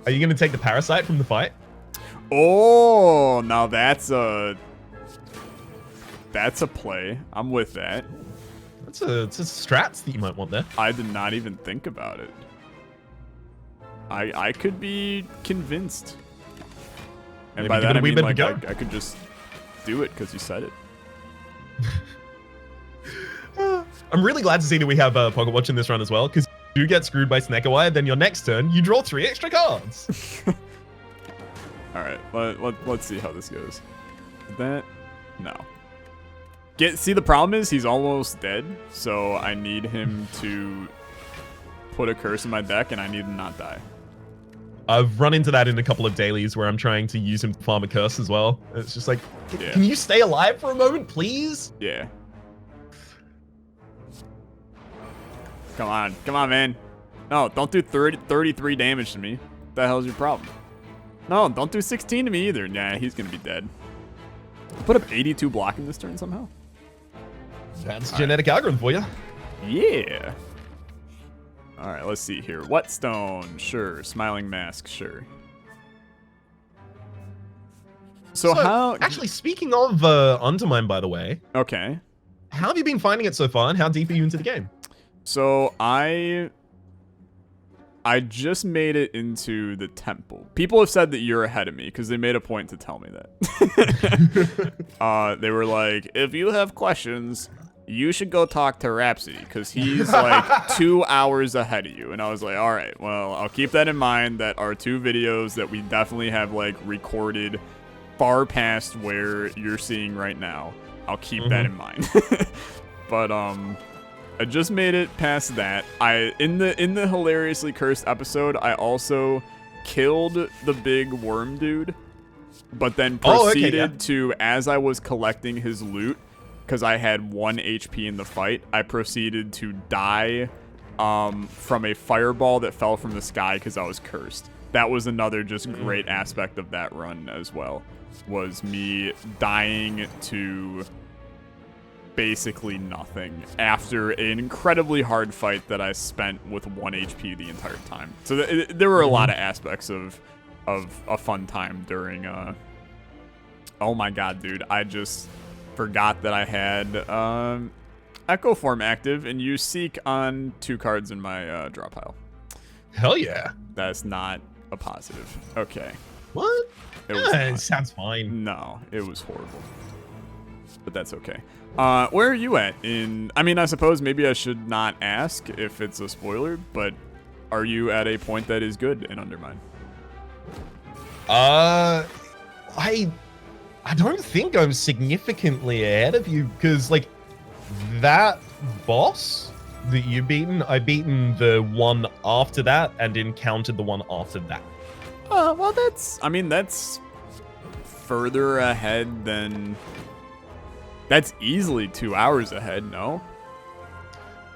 Are you going to take the Parasite from the fight? Oh, now that's a play. I'm with that. It's a strats that you might want there. I did not even think about it. I could be convinced. And Maybe by that I mean like go. I could just do it because you said it. I'm really glad to see that we have Pocket Watch in this run as well, because if you get screwed by Sneckerwire, then your next turn you draw 3 extra cards. All right, let's see how this goes. That no. See, the problem is he's almost dead, so I need him to put a curse in my deck, and I need him not die. I've run into that in a couple of dailies where I'm trying to use him to farm a curse as well. It's just like, can you stay alive for a moment, please? Yeah. Come on, man. No, don't do 33 damage to me. What the hell's your problem? No, don't do 16 to me either. Nah, he's gonna be dead. Put up 82 blocking this turn somehow. That's genetic algorithm for you. Yeah. All right, let's see here. Whetstone, sure. Smiling Mask, sure. So how... Actually, speaking of Undermine, by the way. Okay. How have you been finding it so far, and how deep are you into the game? So I just made it into the temple. People have said that you're ahead of me because they made a point to tell me that. They were like, if you have questions, you should go talk to Rhapsody because he's like 2 hours ahead of you. And I was like, all right, well, I'll keep that in mind, that our 2 videos that we definitely have like recorded far past where you're seeing right now. I'll keep that in mind. But I just made it past that. In the hilariously cursed episode, I also killed the big worm dude, but then proceeded to, as I was collecting his loot, because I had 1 HP in the fight, I proceeded to die from a fireball that fell from the sky because I was cursed. That was another just great aspect of that run as well, was me dying to basically nothing after an incredibly hard fight that I spent with 1 HP the entire time. So there were a lot of aspects of a fun time during oh my god, dude, I just forgot that I had Echo Form active and use Seek on 2 cards in my draw pile. Hell yeah. That's not a positive. Okay. What? It sounds fine. No, it was horrible. But that's okay. Where are you at in... I mean, I suppose maybe I should not ask if it's a spoiler, but are you at a point that is good in Undermine? I don't think I'm significantly ahead of you, because, like, that boss that you've beaten, I've beaten the one after that and encountered the one after that. Well, that's... I mean, that's further ahead than... That's easily 2 hours ahead, no?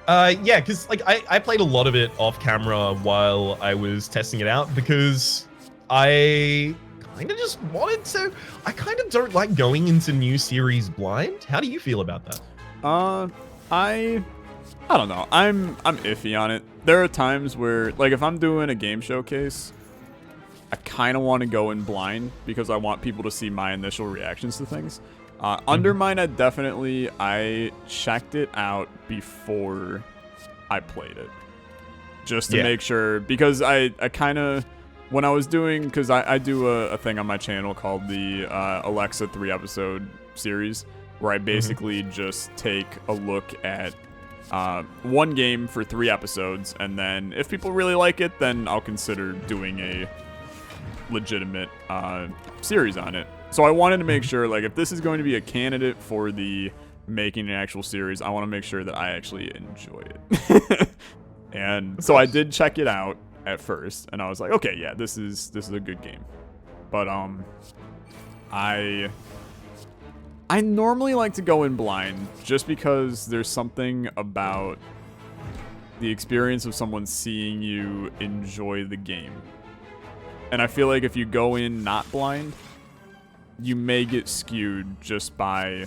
Yeah, because, like, I played a lot of it off camera while I was testing it out, because I kind of just wanted to... I kind of don't like going into new series blind. How do you feel about that? I don't know. I'm iffy on it. There are times where, like, if I'm doing a game showcase, I kind of want to go in blind because I want people to see my initial reactions to things. Undermine, I checked it out before I played it, just to make sure, because I kind of, when I was doing, because I do a thing on my channel called the Olexa 3-episode series, where I basically just take a look at one game for 3 episodes, and then if people really like it, then I'll consider doing a legitimate series on it. So I wanted to make sure, like, if this is going to be a candidate for the making an actual series, I want to make sure that I actually enjoy it. And so I did check it out at first, and I was like, okay, yeah, this is a good game. But I normally like to go in blind just because there's something about the experience of someone seeing you enjoy the game. And I feel like if you go in not blind, you may get skewed just kind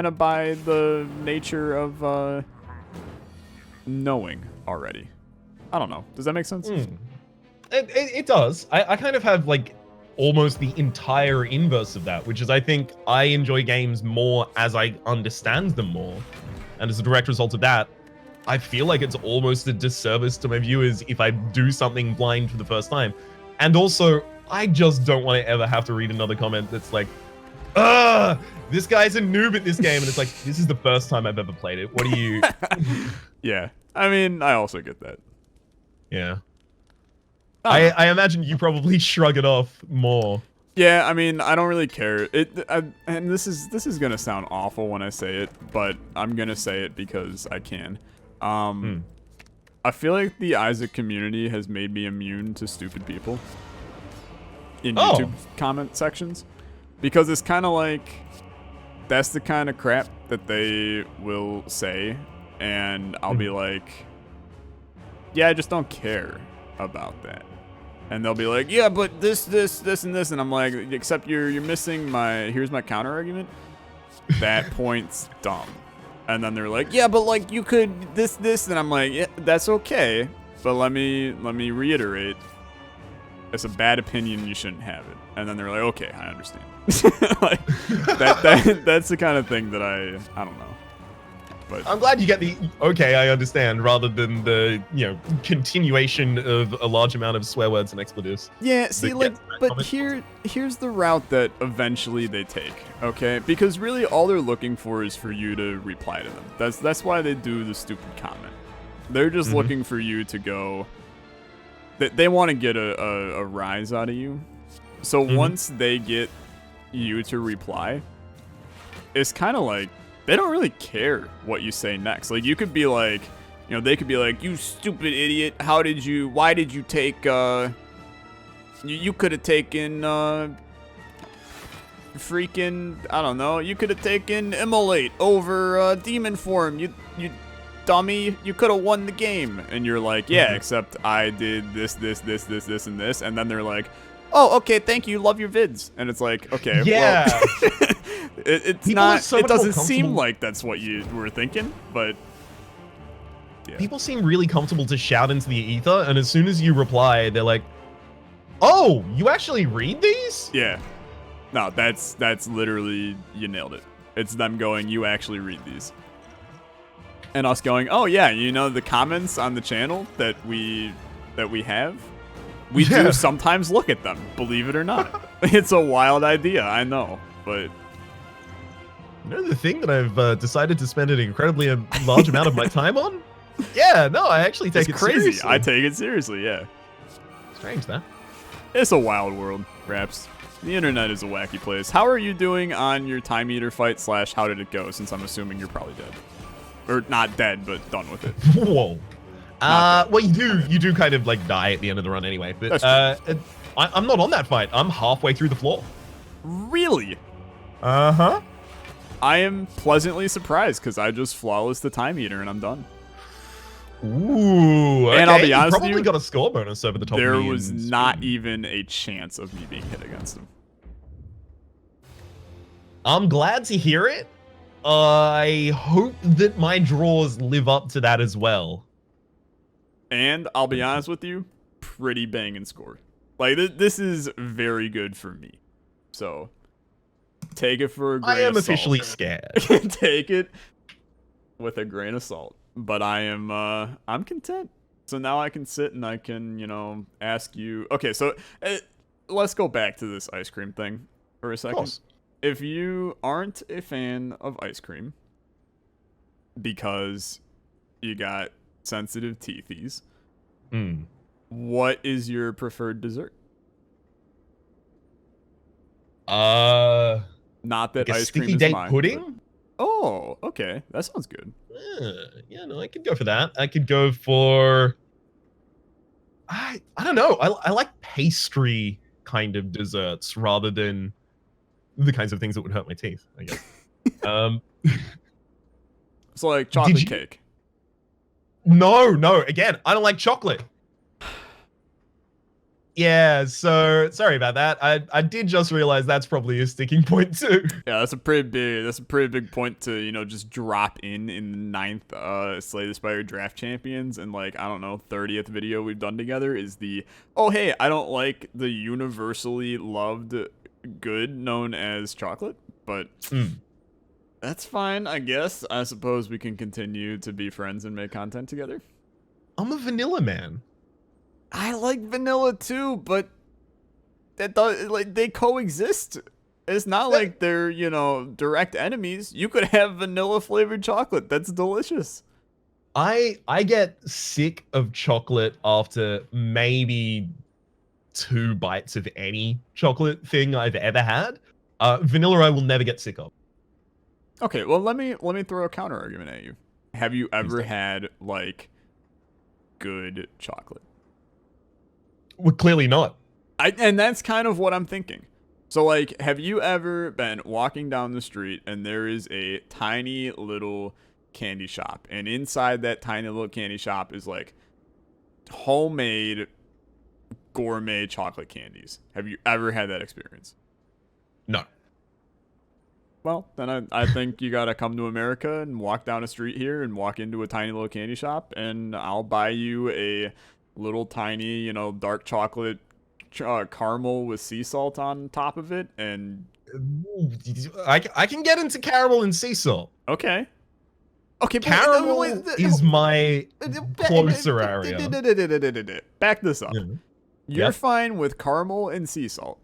of by the nature of knowing already. I don't know. Does that make sense? It does. I kind of have, like, almost the entire inverse of that, which is I think I enjoy games more as I understand them more. And as a direct result of that, I feel like it's almost a disservice to my viewers if I do something blind for the first time. And also, I just don't want to ever have to read another comment that's like, this guy's a noob at this game. And it's like, this is the first time I've ever played it. What do you... Yeah. I mean, I also get that. Yeah. I imagine you probably shrug it off more. Yeah, I mean, I don't really care. And this is gonna sound awful when I say it, but I'm gonna say it because I can. I feel like the Isaac community has made me immune to stupid people in YouTube comment sections, because it's kind of like that's the kind of crap that they will say, and I'll be like, yeah, I just don't care about that. And they'll be like, yeah, but this, and this. And I'm like, except you're missing here's my counter argument. That point's dumb. And then they're like, yeah, but like you could this. And I'm like, yeah, that's okay. But let me reiterate. It's a bad opinion. You shouldn't have it. And then they're like, okay, I understand. Like that's the kind of thing that I don't know. But I'm glad you get the okay, I understand, rather than the, continuation of a large amount of swear words and expletives. Yeah, see, like, but here's the route that eventually they take, okay? Because really all they're looking for is for you to reply to them. That's why they do the stupid comment. They're just looking for you to go... They want to get a rise out of you. So once they get you to reply, it's kind of like, they don't really care what you say next. Like, you could be like, they could be like, you stupid idiot, why did you take, you could have taken, freaking, I don't know, you could have taken Immolate over, Demon Form, you dummy. You could have won the game. And you're like, yeah, except I did this, and this. And then they're like, oh, okay, thank you. Love your vids. And it's like, okay, Yeah. well, it's People are not, so it much more doesn't seem comfortable- like that's what you were thinking, but yeah. People seem really comfortable to shout into the ether, and as soon as you reply, they're like, oh, you actually read these? Yeah. No, that's literally, you nailed it. It's them going, you actually read these. And us going, oh yeah, you know the comments on the channel that we have? We do sometimes look at them, believe it or not. It's a wild idea, I know, but... You know the thing that I've decided to spend an incredibly large amount of my time on? Yeah, no, I actually take it's it crazy. seriously. I take it seriously, yeah. Strange, that. It's a wild world, Raps. The internet is a wacky place. How are you doing on your time eater fight / how did it go, since I'm assuming you're probably dead? Or not dead, but done with it. Whoa. Well, you do kind of like die at the end of the run anyway. But I'm not on that fight. I'm halfway through the floor. Really? Uh-huh. I am pleasantly surprised because I just flawless the time eater and I'm done. Ooh. Okay. And I'll be honest with probably you, got a score bonus over the top. there of me was in not stream. even a chance of me being hit against him. I'm glad to hear it. I hope that my draws live up to that as well. And I'll be honest with you, pretty banging score. Like this is very good for me. So take it for a grain of I am salt. officially scared. Take it with a grain of salt. But I'm content. So now I can sit and I can, ask you. Okay, so let's go back to this ice cream thing for a second. Of course. If you aren't a fan of ice cream because you got sensitive teethies, what is your preferred dessert? Not that like a ice cream sticky is date mine, pudding? but- Oh, okay. That sounds good. Yeah, no, I could go for that. I could go for... I don't know. I like pastry kind of desserts rather than the kinds of things that would hurt my teeth, I guess. So like chocolate you- cake. No. Again, I don't like chocolate. Yeah, so sorry about that. I did just realize that's probably a sticking point too. Yeah, that's a pretty big point to, just drop in the 9th Slay the Spire draft champions, and like, I don't know, 30th video we've done together is the, oh hey, I don't like the universally loved good known as chocolate, but that's fine, I guess. I suppose we can continue to be friends and make content together. I'm a vanilla man. I like vanilla too, but that does, like, they coexist. It's not like they're, direct enemies. You could have vanilla flavored chocolate. That's delicious. I get sick of chocolate after maybe 2 bites of any chocolate thing I've ever had. Vanilla I will never get sick of. Okay, well let me throw a counter argument at you. Have you ever had like good chocolate? Well, clearly not. And that's kind of what I'm thinking. So like, have you ever been walking down the street and there is a tiny little candy shop, and inside that tiny little candy shop is like homemade gourmet chocolate candies? Have you ever had that experience? No. Well, then I think you gotta come to America and walk down a street here and walk into a tiny little candy shop, and I'll buy you a little tiny, dark chocolate caramel with sea salt on top of it, and I can get into caramel and sea salt. okay, but Caramel is my closer area. Back this up. Yeah. You're Yep. fine with caramel and sea salt,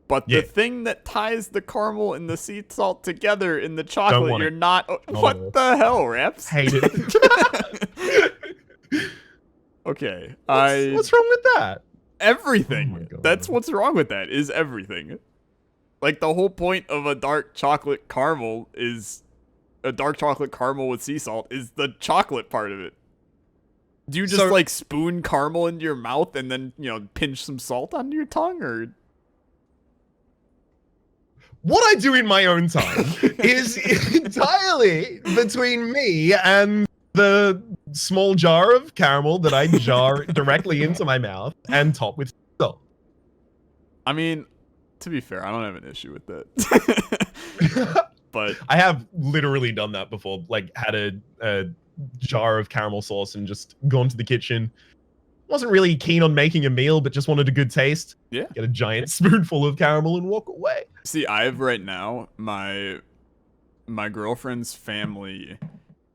but the thing that ties the caramel and the sea salt together in the chocolate, want you're it. not. What the hell, Raps? Hate it. Okay, What's wrong with that? everything. Oh my God. That's what's wrong with that, is everything. Like, the whole point of a dark chocolate caramel is a dark chocolate caramel with sea salt is the chocolate part of it. Do you just like spoon caramel into your mouth and then, pinch some salt onto your tongue, or? What I do in my own time is entirely between me and the small jar of caramel that I jar directly into my mouth and top with salt. I mean, to be fair, I don't have an issue with that. But I have literally done that before. Like, had a jar of caramel sauce and just gone to the kitchen. Wasn't really keen on making a meal, but just wanted a good taste. yeah. Get a giant spoonful of caramel and walk away. See, I have right now my girlfriend's family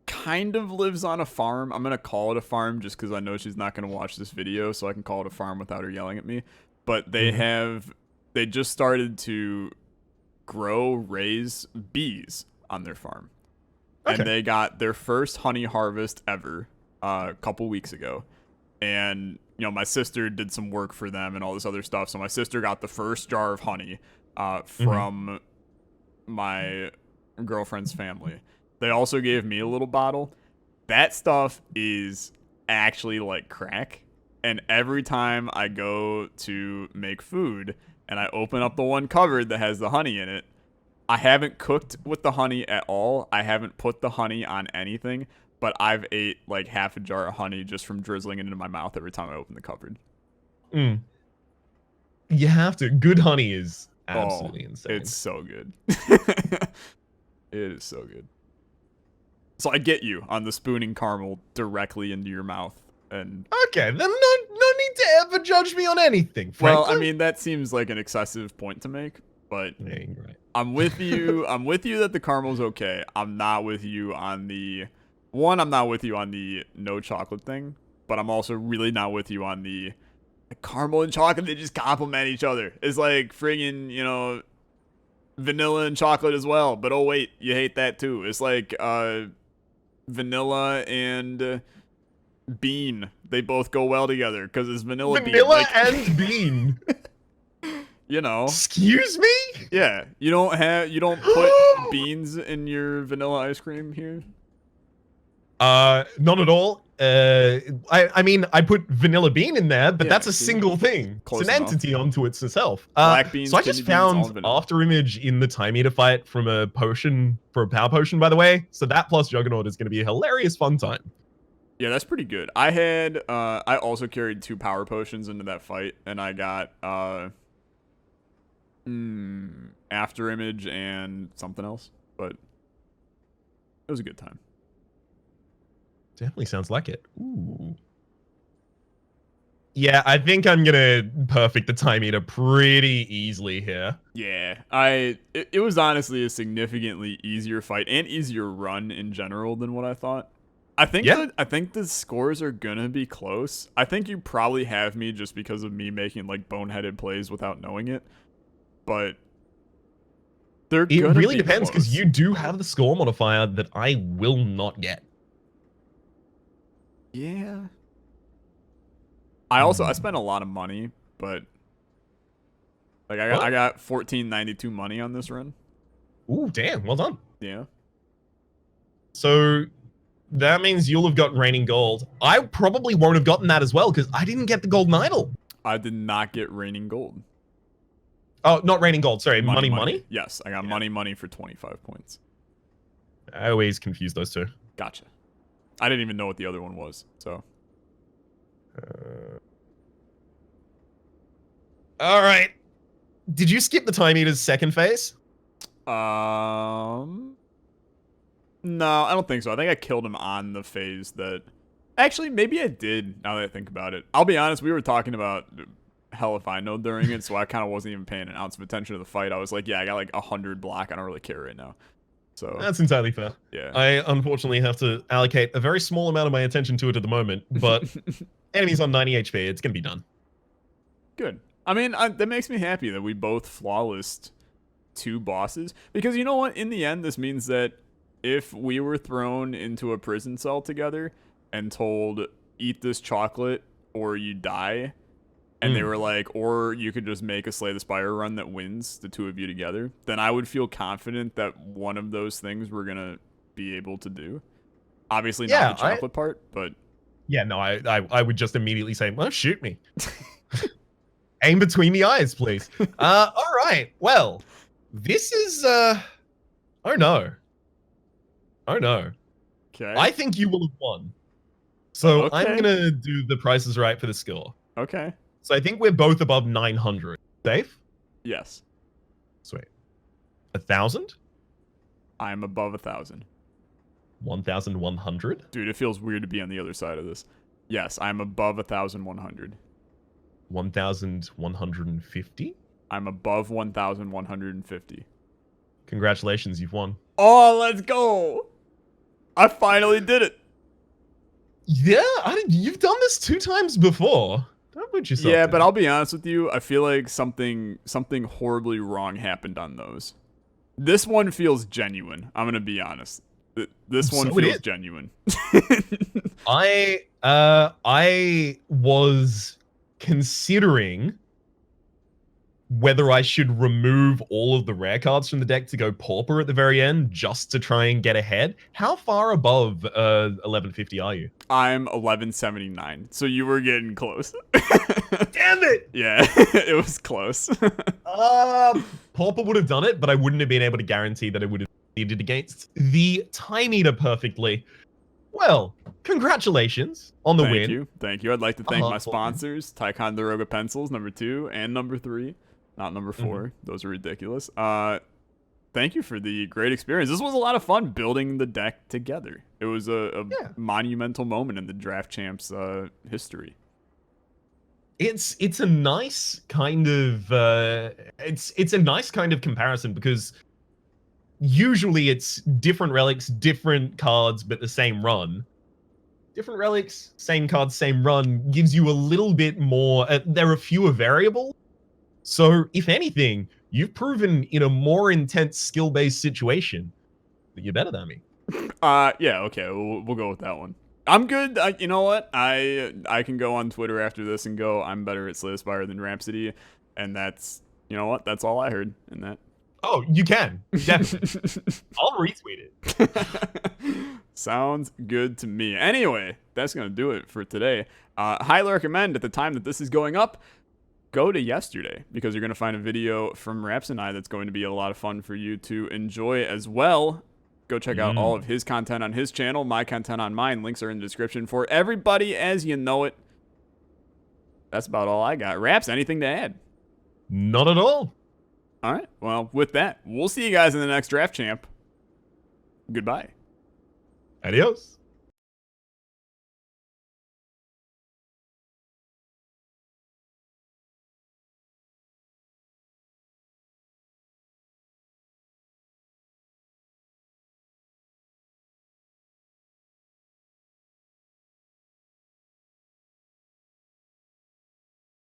kind of lives on a farm. I'm gonna call it a farm just because I know she's not gonna watch this video, so I can call it a farm without her yelling at me. But they just started to raise bees on their farm. Okay. And they got their first honey harvest ever a couple weeks ago. And, my sister did some work for them and all this other stuff. So my sister got the first jar of honey from my girlfriend's family. They also gave me a little bottle. That stuff is actually like crack. And every time I go to make food and I open up the one cupboard that has the honey in it, I haven't cooked with the honey at all. I haven't put the honey on anything, but I've ate like half a jar of honey just from drizzling it into my mouth every time I open the cupboard. You have to. Good honey is absolutely insane. It's so good. It is so good. So I get you on the spooning caramel directly into your mouth. And okay, then no need to ever judge me on anything, frankly. Well, I mean, that seems like an excessive point to make, but yeah, you're right. I'm with you. I'm with you that the caramel's okay. I'm not with you on the I'm not with you on the no chocolate thing, but I'm also really not with you on the caramel and chocolate. They just complement each other. It's like friggin', vanilla and chocolate as well. But oh wait, you hate that too. It's like vanilla and bean. They both go well together because it's vanilla bean. Vanilla and bean. Excuse me? Yeah. You don't put beans in your vanilla ice cream here? Not at all. I mean, I put vanilla bean in there, but that's a single thing. Close it's an enough. entity onto itself. Black beans, so I just kidney beans, all found vanilla. after image in the time eater fight from a potion for a power potion, by the way. So that plus Juggernaut is going to be a hilarious fun time. Yeah, that's pretty good. I also carried 2 power potions into that fight, and I got after image and something else, but it was a good time. Definitely sounds like it. Ooh. Yeah, I think I'm gonna perfect the time eater pretty easily here. Yeah, it was honestly a significantly easier fight and easier run in general than what I thought. I think the scores are gonna be close. I think you probably have me just because of me making like boneheaded plays without knowing it, but it really depends because you do have the score modifier that I will not get. Yeah. I spent a lot of money, but like I got $14.92 money on this run. Ooh, damn! Well done. Yeah. So that means you'll have gotten Raining Gold. I probably won't have gotten that as well because I didn't get the Golden Idol. I did not get Raining Gold. Oh, not Raining Gold. Sorry, money. Yes, I got money for 25 points. I always confuse those two. Gotcha. I didn't even know what the other one was, so. All right. Did you skip the Time Eater's second phase? No, I don't think so. I think I killed him on the phase that... Actually, maybe I did, now that I think about it. I'll be honest, we were talking about hell if I know during it, so I kind of wasn't even paying an ounce of attention to the fight. I was like, yeah, I got like 100 block. I don't really care right now. So that's entirely fair. Yeah. I unfortunately have to allocate a very small amount of my attention to it at the moment, but enemies on 90 HP, it's going to be done. Good. I mean, that makes me happy that we both flawlessed 2 bosses. Because you know what? In the end, this means that if we were thrown into a prison cell together and told, eat this chocolate or you die, and they were like, or you could just make a Slay the Spire run that wins the 2 of you together, then I would feel confident that one of those things we're going to be able to do. Obviously not the chocolate part, but... Yeah, no, I would just immediately say, well, shoot me. Aim between the eyes, please. All right, well, this is... Oh, no. Oh, no. Okay. I think you will have won. So Okay. I'm gonna do the Price is Right for the score. Okay. So I think we're both above 900. Safe? Yes. Sweet. 1,000? I'm above 1,000. 1,100? Dude, it feels weird to be on the other side of this. Yes, I'm above 1,100. 1,150? I'm above 1,150. Congratulations, you've won. Oh, let's go! I finally did it. Yeah, you've done this 2 times before. Don't put yourself Yeah, down. but I'll be honest with you. I feel like something horribly wrong happened on those. This one feels genuine. I'm gonna be honest. This one So it feels is. genuine. I was considering whether I should remove all of the rare cards from the deck to go Pauper at the very end just to try and get ahead. How far above 1150 are you? I'm 1179, so you were getting close. Damn it! Yeah, it was close. Pauper would have done it, but I wouldn't have been able to guarantee that it would have succeeded against the Time Eater perfectly. Well, congratulations on the win. Thank you. I'd like to thank my Win. sponsors, Ticonderoga Pencils, number 2 and number 3. Not number 4. Those are ridiculous. Thank you for the great experience. This was a lot of fun building the deck together. It was a monumental moment in the Draft Champs history. It's a nice kind of it's a nice kind of comparison because usually it's different relics, different cards, but the same run. Different relics, same cards, same run gives you a little bit more. There are fewer variables. So, if anything, you've proven in a more intense skill-based situation that you're better than me. Yeah, okay, we'll go with that one. I'm good. You know what? I can go on Twitter after this and go, I'm better at Slay the Spire than Rhapsody, and that's, you know what? That's all I heard in that. Oh, you can. Definitely. I'll retweet it. Sounds good to me. Anyway, that's going to do it for today. Highly recommend at the time that this is going up, go to yesterday because you're going to find a video from Rhapsody and I that's going to be a lot of fun for you to enjoy as well. Go check out all of his content on his channel, my content on mine. Links are in the description for everybody as you know it. That's about all I got. Raps, anything to add? Not at all. All right. Well, with that, we'll see you guys in the next Draft Champ. Goodbye. Adios.